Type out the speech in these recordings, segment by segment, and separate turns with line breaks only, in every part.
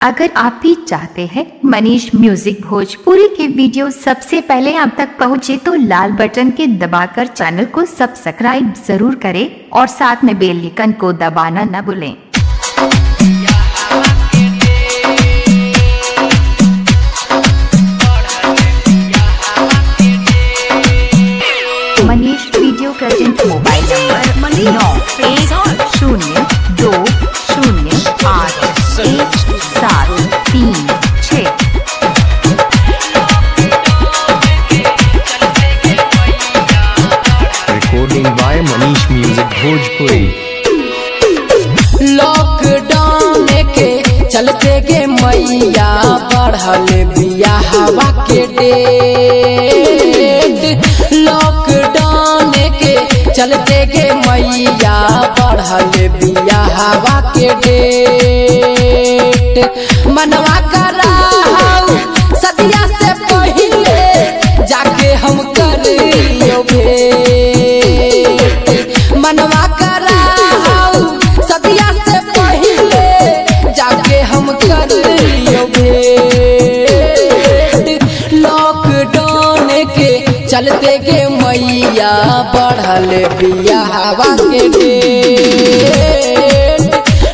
अगर आप भी चाहते हैं मनीष म्यूजिक भोजपुरी के वीडियो सबसे पहले आप तक पहुंचे तो लाल बटन के दबाकर चैनल को सब्सक्राइब जरूर करें और साथ में बेल आइकन को दबाना न भूलें। Manish video present mobile number 9120081736।
Recording by Manish music Bhojpuri.
Lockdown के चलते गे मैया बढ़ल बिया हवा के डेट। लॉकडाउन के चलते गे मैया बढ़ल बिया हवा के डेट। मनवा कराऊ सदिया से पहले जाके हम करियो भेंट। मनवा कराऊ सदिया से पहले जाके हम करियो भेंट। लॉकडाउन के चलते गे मैया बढ़ल बिया हवा के डेट।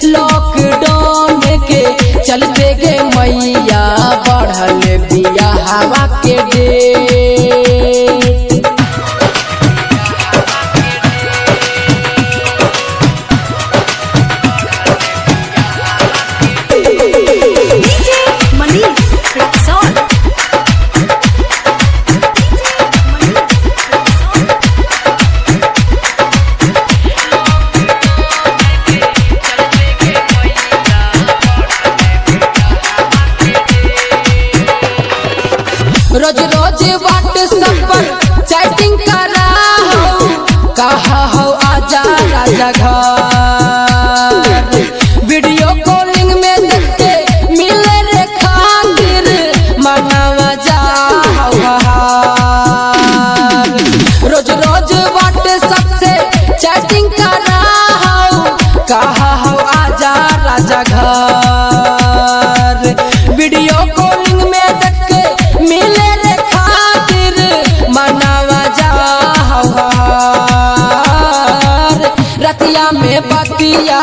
लॉकडाउन के चलते गे मैया बढ़ल बिया हवा के डेट। रोज रोज व्हाट्सएप पर चैटिंग करा हो, कहा हो आजा राजा घर। वीडियो कॉलिंग में देखते मिले रे खातिर मनावा जा हार। रोज रोज व्हाट्सएप से चैटिंग करा हो, कहा हो आजा राजा घर। वीडियो कॉलिंग में देखते मिले रे खातिर मनावा जा हार। रतिया में बतिया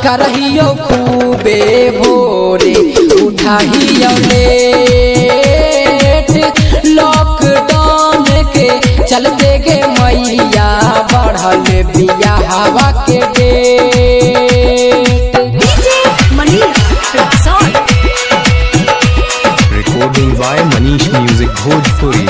करहियो खूबे भोरे उठाहियो लेट। लॉकडाउन के चलते गे मैया बढ़ल बिया हवा के डेट।
Recording by Manish music Bhojpuri.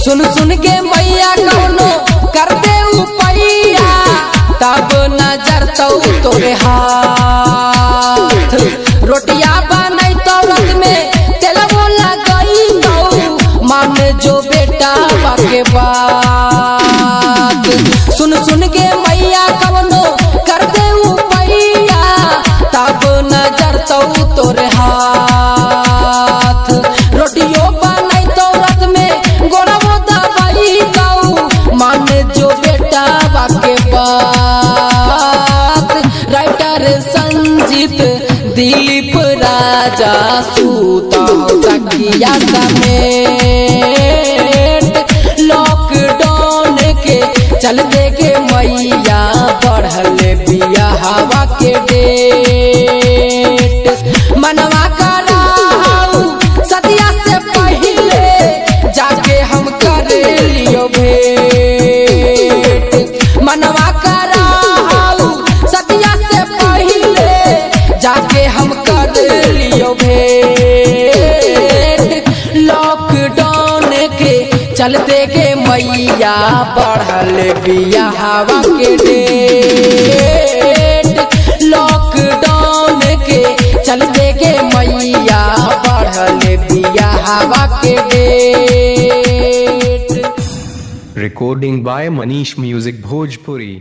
सुन सुन के मैया कौनो करते उपैया तब नजर तो तोरे हाथ। रोटिया बनई तो रत में तेलवो लगई तो मान जो बेटा बाके बात। सुन सुन के मैया कौनो करते उपैया तब नजर तो तोरे हाथ। रोटियो बनई तो रत में गोड़वो दबाई तो मान जो बेटा बाके बात। राइटर संजीत दिलीप राजा सूता तकिया समेत। लॉकडाउन के चलते के मैया बढ़ल बिया हवा के डेट। मनवा कराऊ सदिया से पहले जाके हम कर लियो भेंट। मनवा कराऊ सदिया से पहले जाके हम कर लियो भेंट। लॉकडाउन के चलते के मैया बढ़ल बिया हवा के डेट। लॉकडाउन के चलते के मैया बढ़ल बिया हवा के डेट।
Recording by Manish music Bhojpuri.